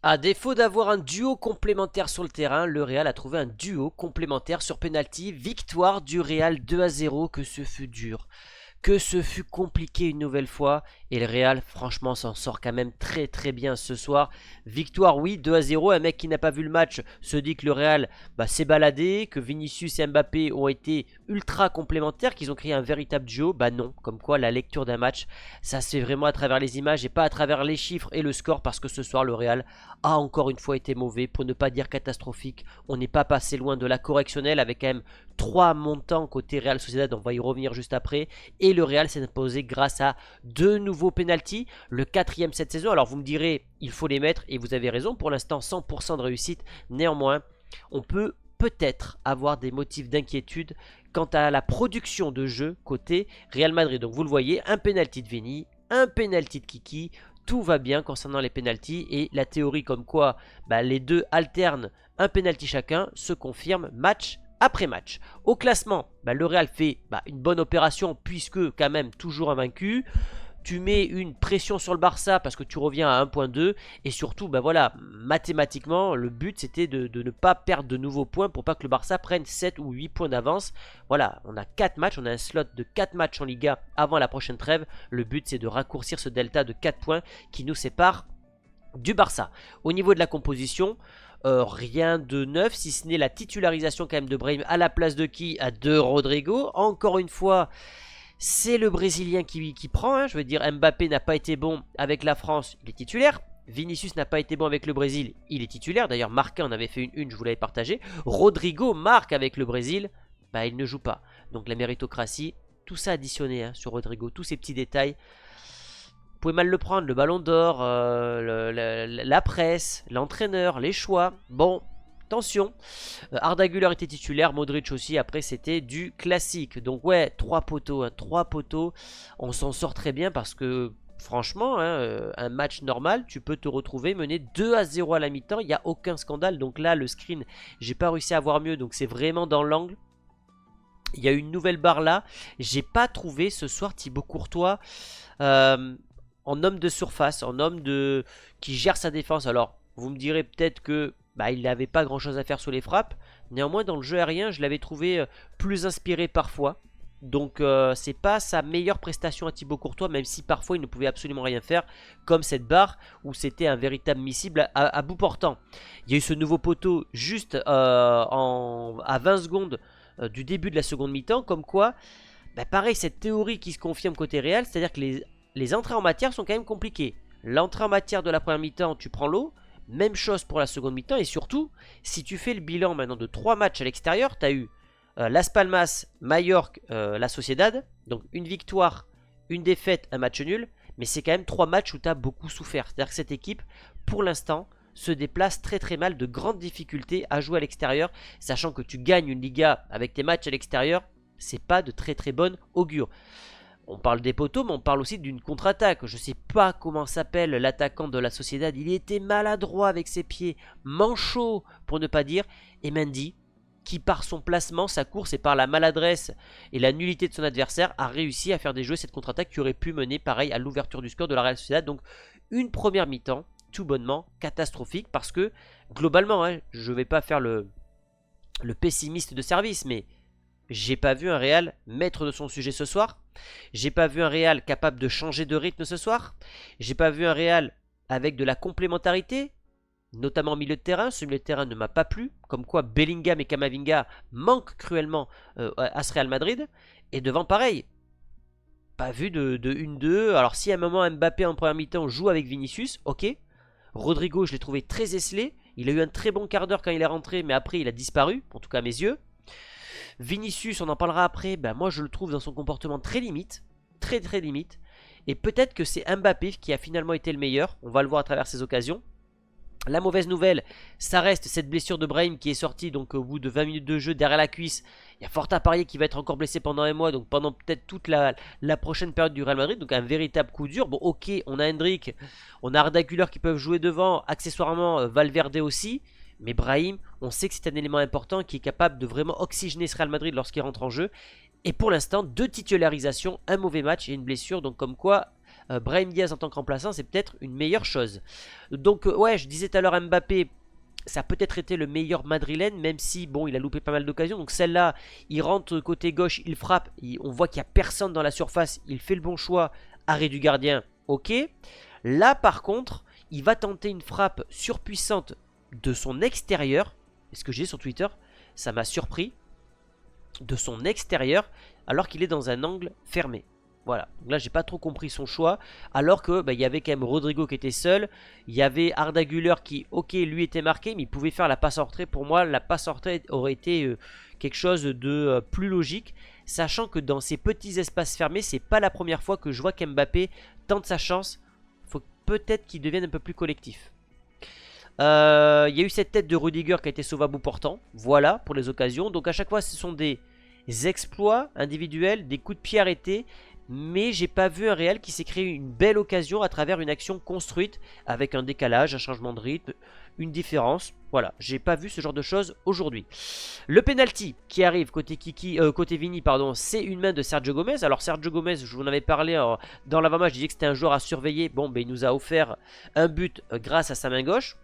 À défaut d'avoir un duo complémentaire sur le terrain, le Real a trouvé un duo complémentaire sur penalty. Victoire du Real 2-0, que ce fut dur. Que ce fut compliqué une nouvelle fois. Et le Real, franchement, s'en sort quand même très très bien ce soir. Victoire, oui, 2-0. Un mec qui n'a pas vu le match se dit que le Real s'est baladé, que Vinicius et Mbappé ont été ultra complémentaires, qu'ils ont créé un véritable duo. Bah non, comme quoi la lecture d'un match, ça se fait vraiment à travers les images et pas à travers les chiffres et le score, parce que ce soir, le Real a encore une fois été mauvais, pour ne pas dire catastrophique. On n'est pas passé loin de la correctionnelle, avec quand même 3 montants côté Real Sociedad, on va y revenir juste après. Et le Real s'est imposé grâce à 2 nouveaux pénaltys, le 4e cette saison. Alors vous me direz, il faut les mettre, et vous avez raison, pour l'instant 100% de réussite. Néanmoins, on peut peut-être avoir des motifs d'inquiétude quant à la production de jeu côté Real Madrid. Donc vous le voyez, un pénalty de Vini, un pénalty de Kiki. Tout va bien concernant les pénaltys, et la théorie comme quoi les deux alternent un pénalty chacun se confirme match après match. Au classement, le Real fait une bonne opération, puisque quand même toujours invaincu. Tu mets une pression sur le Barça parce que tu reviens à 1.2, et surtout voilà, mathématiquement le but c'était de ne pas perdre de nouveaux points pour pas que le Barça prenne 7 ou 8 points d'avance. Voilà, on a 4 matchs, on a un slot de 4 matchs en Liga avant la prochaine trêve. Le but c'est de raccourcir ce delta de 4 points qui nous sépare du Barça. Au niveau de la composition, rien de neuf, si ce n'est la titularisation quand même de Brahim à la place de qui? De Rodrigo. Encore une fois, c'est le Brésilien qui prend, hein. Je veux dire, Mbappé n'a pas été bon avec la France, il est titulaire. Vinicius n'a pas été bon avec le Brésil, il est titulaire. D'ailleurs, Marca en avait fait une, je vous l'avais partagé. Rodrigo marque avec le Brésil, il ne joue pas. Donc la méritocratie, tout ça additionné sur Rodrigo, tous ces petits détails. Vous pouvez mal le prendre, le ballon d'or, la presse, l'entraîneur, les choix. Bon, attention. Arda Güler était titulaire, Modric aussi. Après, c'était du classique. Donc ouais, 3 poteaux, 3 poteaux. On s'en sort très bien parce que franchement, un match normal, tu peux te retrouver mené 2-0 à la mi-temps. Il n'y a aucun scandale. Donc là, le screen, j'ai pas réussi à voir mieux. Donc c'est vraiment dans l'angle. Il y a une nouvelle barre là. J'ai pas trouvé ce soir Thibaut Courtois en homme de surface, en homme qui gère sa défense. Alors, vous me direz peut-être que il n'avait pas grand-chose à faire sur les frappes. Néanmoins, dans le jeu aérien, je l'avais trouvé plus inspiré parfois. Donc, c'est pas sa meilleure prestation à Thibaut Courtois, même si parfois il ne pouvait absolument rien faire, comme cette barre où c'était un véritable missile à bout portant. Il y a eu ce nouveau poteau juste à 20 secondes du début de la seconde mi-temps, comme quoi, pareil, cette théorie qui se confirme côté Real, c'est-à-dire que les entrées en matière sont quand même compliquées. L'entrée en matière de la première mi-temps, tu prends l'eau. Même chose pour la seconde mi-temps. Et surtout, si tu fais le bilan maintenant de 3 matchs à l'extérieur, tu as eu Las Palmas, Mallorca, la Sociedad. Donc une victoire, une défaite, un match nul. Mais c'est quand même 3 matchs où tu as beaucoup souffert. C'est-à-dire que cette équipe, pour l'instant, se déplace très très mal, de grandes difficultés à jouer à l'extérieur. Sachant que tu gagnes une Liga avec tes matchs à l'extérieur, c'est pas de très très bonne augure. On parle des poteaux, mais on parle aussi d'une contre-attaque. Je ne sais pas comment s'appelle l'attaquant de la Sociedad. Il était maladroit avec ses pieds, manchot pour ne pas dire. Et Mendy, qui par son placement, sa course et par la maladresse et la nullité de son adversaire, a réussi à faire déjouer cette contre-attaque qui aurait pu mener pareil à l'ouverture du score de la Real Sociedad. Donc une première mi-temps tout bonnement catastrophique, parce que globalement, je ne vais pas faire le pessimiste de service, mais j'ai pas vu un Real maître de son sujet ce soir. J'ai pas vu un Real capable de changer de rythme ce soir. J'ai pas vu un Real avec de la complémentarité, notamment au milieu de terrain. Ce milieu de terrain ne m'a pas plu. Comme quoi Bellingham et Camavinga manquent cruellement à ce Real Madrid. Et devant, pareil. Pas vu de 1-2. Alors si à un moment Mbappé en première mi-temps joue avec Vinicius, ok. Rodrigo, je l'ai trouvé très esselé. Il a eu un très bon quart d'heure quand il est rentré, mais après il a disparu, en tout cas à mes yeux. Vinicius, on en parlera après, moi je le trouve dans son comportement très limite, très très limite. Et peut-être que c'est Mbappé qui a finalement été le meilleur, on va le voir à travers ces occasions. La mauvaise nouvelle, ça reste cette blessure de Brahim qui est sortie donc au bout de 20 minutes de jeu derrière la cuisse. Il y a fort à parier qu'il va être encore blessé pendant un mois, donc pendant peut-être toute la prochaine période du Real Madrid. Donc un véritable coup dur. Bon, ok, on a Hendrick, on a Arda Güler qui peuvent jouer devant, accessoirement Valverde aussi. Mais Brahim, on sait que c'est un élément important qui est capable de vraiment oxygéner ce Real Madrid lorsqu'il rentre en jeu. Et pour l'instant, 2 titularisations, un mauvais match et une blessure. Donc comme quoi, Brahim Diaz en tant que remplaçant, c'est peut-être une meilleure chose. Donc ouais, je disais tout à l'heure Mbappé, ça a peut-être été le meilleur madrilène, même si bon, il a loupé pas mal d'occasions. Donc celle-là, il rentre côté gauche, il frappe, on voit qu'il n'y a personne dans la surface, il fait le bon choix, arrêt du gardien, ok. Là par contre, il va tenter une frappe surpuissante de son extérieur. Et ce que j'ai sur Twitter, ça m'a surpris. De son extérieur, alors qu'il est dans un angle fermé. Voilà, donc là j'ai pas trop compris son choix, alors que il y avait quand même Rodrigo qui était seul, il y avait Arda Güler qui, ok, lui était marqué, mais il pouvait faire la passe en retrait. Pour moi, la passe en retrait aurait été quelque chose de plus logique, sachant que dans ces petits espaces fermés, c'est pas la première fois que je vois qu'Mbappé tente sa chance. Faut peut-être qu'il devienne un peu plus collectif. Il y a eu cette tête de Rudiger qui a été sauvé à bout portant. Voilà pour les occasions. Donc à chaque fois ce sont des exploits individuels, des coups de pied arrêtés. Mais j'ai pas vu un Real qui s'est créé une belle occasion à travers une action construite avec un décalage, un changement de rythme, une différence. Voilà, j'ai pas vu ce genre de choses aujourd'hui. Le penalty qui arrive côté côté Vini, pardon, c'est une main de Sergio Gomez. Alors Sergio Gomez, je vous en avais parlé dans l'avant-match, je disais que c'était un joueur à surveiller. Bon, il nous a offert un but grâce à sa main gauche,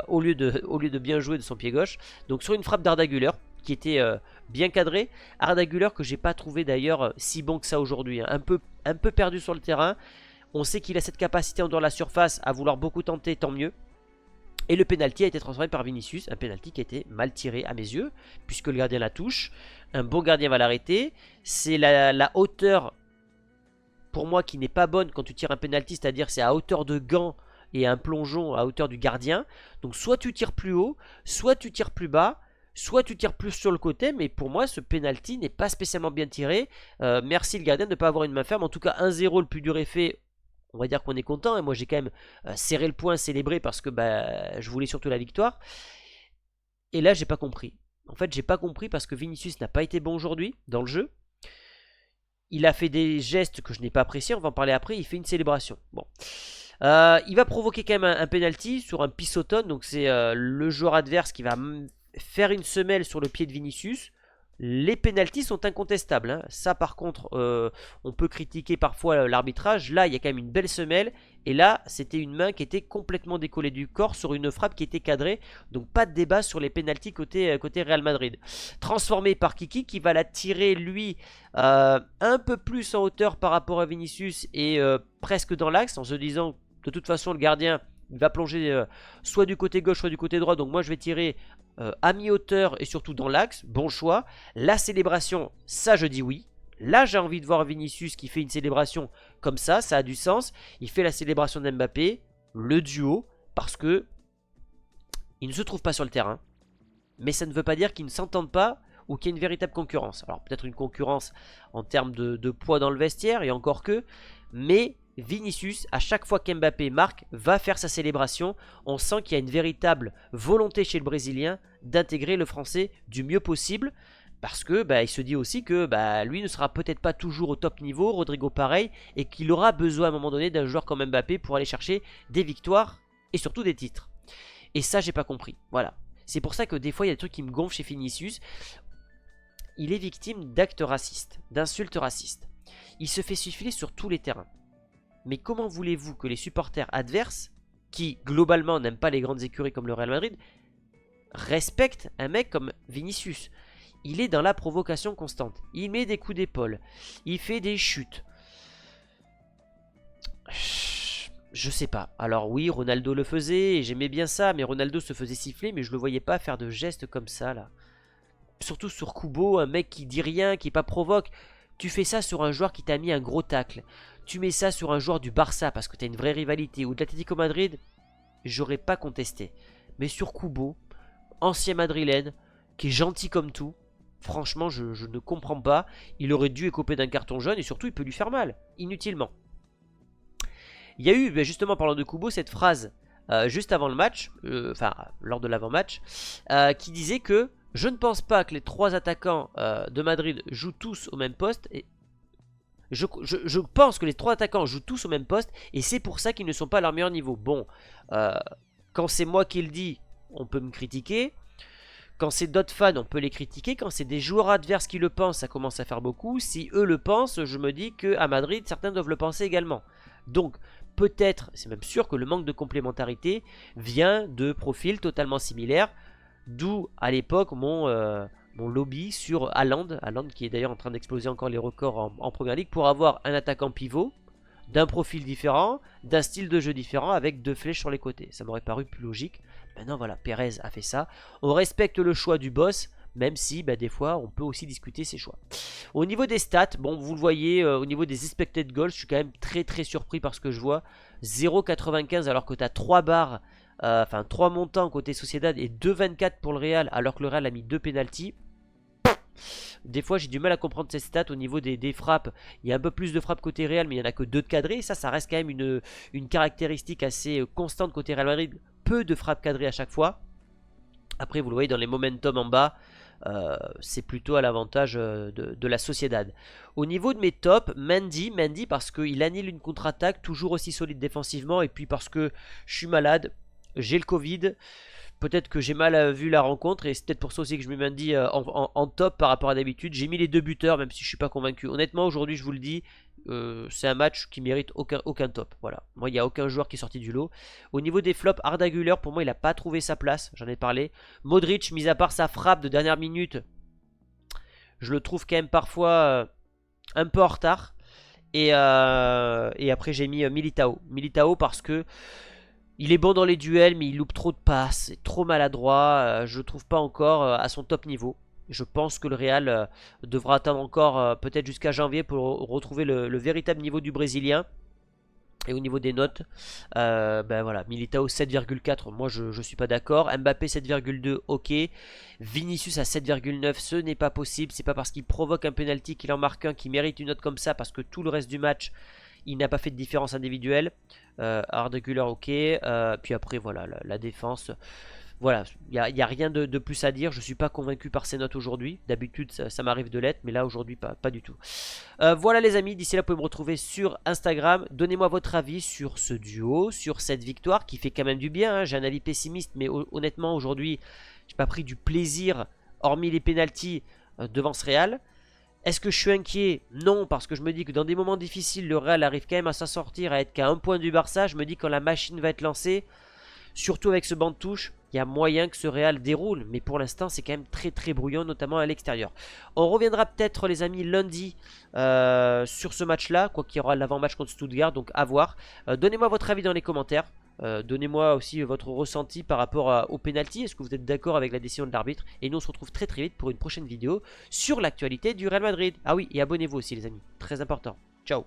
au lieu de bien jouer de son pied gauche. Donc sur une frappe d'Arda Güler qui était bien cadré. Arda Güler que j'ai pas trouvé d'ailleurs si bon que ça aujourd'hui, hein. Un peu perdu sur le terrain. On sait qu'il a cette capacité en dehors de la surface à vouloir beaucoup tenter, tant mieux. Et le penalty a été transformé par Vinicius, un penalty qui a été mal tiré à mes yeux, puisque le gardien la touche. Un bon gardien va l'arrêter. C'est la hauteur, pour moi, qui n'est pas bonne quand tu tires un penalty, c'est-à-dire c'est à hauteur de gant et un plongeon à hauteur du gardien. Donc soit tu tires plus haut, soit tu tires plus bas. Soit tu tires plus sur le côté, mais pour moi ce penalty n'est pas spécialement bien tiré. Merci le gardien de ne pas avoir une main ferme. En tout cas 1-0, le plus dur est fait. On va dire qu'on est content. Et moi j'ai quand même serré le poing, célébré parce que je voulais surtout la victoire. Et là j'ai pas compris. En fait j'ai pas compris parce que Vinicius n'a pas été bon aujourd'hui dans le jeu. Il a fait des gestes que je n'ai pas appréciés. On va en parler après. Il fait une célébration. Bon. Il va provoquer quand même un penalty sur un pisotón. Donc c'est le joueur adverse qui va faire une semelle sur le pied de Vinicius. Les pénaltys sont incontestables, hein. Ça par contre on peut critiquer parfois l'arbitrage. Là il y a quand même une belle semelle. Et là c'était une main qui était complètement décollée du corps sur une frappe qui était cadrée. Donc pas de débat sur les pénaltys côté Real Madrid. Transformé par Kiki qui va la tirer lui un peu plus en hauteur par rapport à Vinicius. Et presque dans l'axe, en se disant de toute façon le gardien il va plonger soit du côté gauche soit du côté droit. Donc moi je vais tirer à mi-hauteur et surtout dans l'axe. Bon choix. La célébration, ça je dis oui. Là j'ai envie de voir Vinicius qui fait une célébration comme ça a du sens. Il fait la célébration d'Mbappé, le duo, parce que il ne se trouve pas sur le terrain. Mais ça ne veut pas dire qu'ils ne s'entendent pas ou qu'il y a une véritable concurrence. Alors peut-être une concurrence en termes de poids dans le vestiaire et encore que. Mais Vinicius, à chaque fois qu'Mbappé marque, va faire sa célébration. On sent qu'il y a une véritable volonté chez le Brésilien d'intégrer le Français du mieux possible. Parce que il se dit aussi que lui ne sera peut-être pas toujours au top niveau, Rodrigo pareil, et qu'il aura besoin à un moment donné d'un joueur comme Mbappé pour aller chercher des victoires et surtout des titres. Et ça, j'ai pas compris. Voilà. C'est pour ça que des fois, il y a des trucs qui me gonflent chez Vinicius. Il est victime d'actes racistes, d'insultes racistes. Il se fait suffler sur tous les terrains. Mais comment voulez-vous que les supporters adverses, qui globalement n'aiment pas les grandes écuries comme le Real Madrid, respectent un mec comme Vinicius? Il est dans la provocation constante. Il met des coups d'épaule. Il fait des chutes. Je sais pas. Alors oui, Ronaldo le faisait et j'aimais bien ça. Mais Ronaldo se faisait siffler, mais je le voyais pas faire de gestes comme ça là. Surtout sur Kubo, un mec qui dit rien, qui pas provoque. Tu fais ça sur un joueur qui t'a mis un gros tacle. Tu mets ça sur un joueur du Barça parce que tu as une vraie rivalité. Ou de l'Atlético Madrid, j'aurais pas contesté. Mais sur Kubo, ancien madrilène, qui est gentil comme tout, franchement, je ne comprends pas. Il aurait dû écoper d'un carton jaune et surtout, il peut lui faire mal, inutilement. Il y a eu, justement, parlant de Kubo, cette phrase juste avant le match, lors de l'avant-match, qui disait que je ne pense pas que les trois attaquants de Madrid jouent tous au même poste. Et je pense que les trois attaquants jouent tous au même poste et c'est pour ça qu'ils ne sont pas à leur meilleur niveau. Bon, quand c'est moi qui le dis, on peut me critiquer. Quand c'est d'autres fans, on peut les critiquer. Quand c'est des joueurs adverses qui le pensent, ça commence à faire beaucoup. Si eux le pensent, je me dis qu'à Madrid, certains doivent le penser également. Donc peut-être, c'est même sûr que le manque de complémentarité vient de profils totalement similaires, d'où à l'époque mon lobby sur Haaland qui est d'ailleurs en train d'exploser encore les records en Première Ligue, pour avoir un attaquant pivot d'un profil différent, d'un style de jeu différent, avec 2 flèches sur les côtés. Ça m'aurait paru plus logique. Maintenant voilà, Perez a fait ça. On respecte le choix du boss, même si des fois on peut aussi discuter ses choix. Au niveau des stats, bon vous le voyez, au niveau des expected goals, je suis quand même très surpris par ce que je vois. 0,95 alors que tu as 3 barres, enfin 3 montants côté Sociedad et 2,24 pour le Real, alors que le Real a mis 2 pénaltys. Des fois j'ai du mal à comprendre ces stats au niveau des frappes. Il y a un peu plus de frappes côté Real, mais il n'y en a que 2 de cadrées. Ça reste quand même une caractéristique assez constante côté Real Madrid. Peu de frappes cadrées à chaque fois. Après vous le voyez dans les momentum en bas, c'est plutôt à l'avantage de la Sociedad. Au niveau de mes tops, Mendy parce qu'il annule une contre-attaque, toujours aussi solide défensivement, et puis parce que je suis malade, j'ai le Covid. Peut-être que j'ai mal vu la rencontre, et c'est peut-être pour ça aussi que je me dis en top par rapport à d'habitude. J'ai mis les 2 buteurs, même si je suis pas convaincu. Honnêtement, aujourd'hui, je vous le dis, c'est un match qui mérite aucun top. Voilà. Moi, il n'y a aucun joueur qui est sorti du lot. Au niveau des flops, Arda Güler, pour moi, il n'a pas trouvé sa place. J'en ai parlé. Modric, mis à part sa frappe de dernière minute, je le trouve quand même parfois un peu en retard. Et après, j'ai mis Militao. Militao parce que il est bon dans les duels, mais il loupe trop de passes, c'est trop maladroit, je le trouve pas encore à son top niveau. Je pense que le Real devra attendre encore peut-être jusqu'à janvier pour retrouver le véritable niveau du Brésilien. Et au niveau des notes, voilà, Militao 7,4, moi je suis pas d'accord. Mbappé 7,2, ok. Vinicius à 7,9, ce n'est pas possible. C'est pas parce qu'il provoque un penalty qu'il en marque un qui mérite une note comme ça, parce que tout le reste du match, il n'a pas fait de différence individuelle. Arda Güler, ok. Puis après, voilà, la défense. Voilà, il n'y a rien de plus à dire. Je ne suis pas convaincu par ces notes aujourd'hui. D'habitude, ça m'arrive de l'être, mais là, aujourd'hui, pas du tout. Voilà, les amis. D'ici là, vous pouvez me retrouver sur Instagram. Donnez-moi votre avis sur ce duo, sur cette victoire qui fait quand même du bien, hein. J'ai un avis pessimiste, mais honnêtement, aujourd'hui, j'ai pas pris du plaisir, hormis les pénaltys, devant ce Real. Est-ce que je suis inquiet? Non, parce que je me dis que dans des moments difficiles, le Real arrive quand même à s'en sortir, à être qu'à 1 point du Barça. Je me dis que quand la machine va être lancée, surtout avec ce banc de touche, il y a moyen que ce Real déroule. Mais pour l'instant, c'est quand même très brouillon, notamment à l'extérieur. On reviendra peut-être, les amis, lundi sur ce match-là, quoi qu'il y aura l'avant-match contre Stuttgart, donc à voir. Donnez-moi votre avis dans les commentaires. Donnez-moi aussi votre ressenti par rapport au penalty. Est-ce que vous êtes d'accord avec la décision de l'arbitre? Et nous on se retrouve très vite pour une prochaine vidéo sur l'actualité du Real Madrid. Ah oui, et abonnez-vous aussi les amis, très important. Ciao.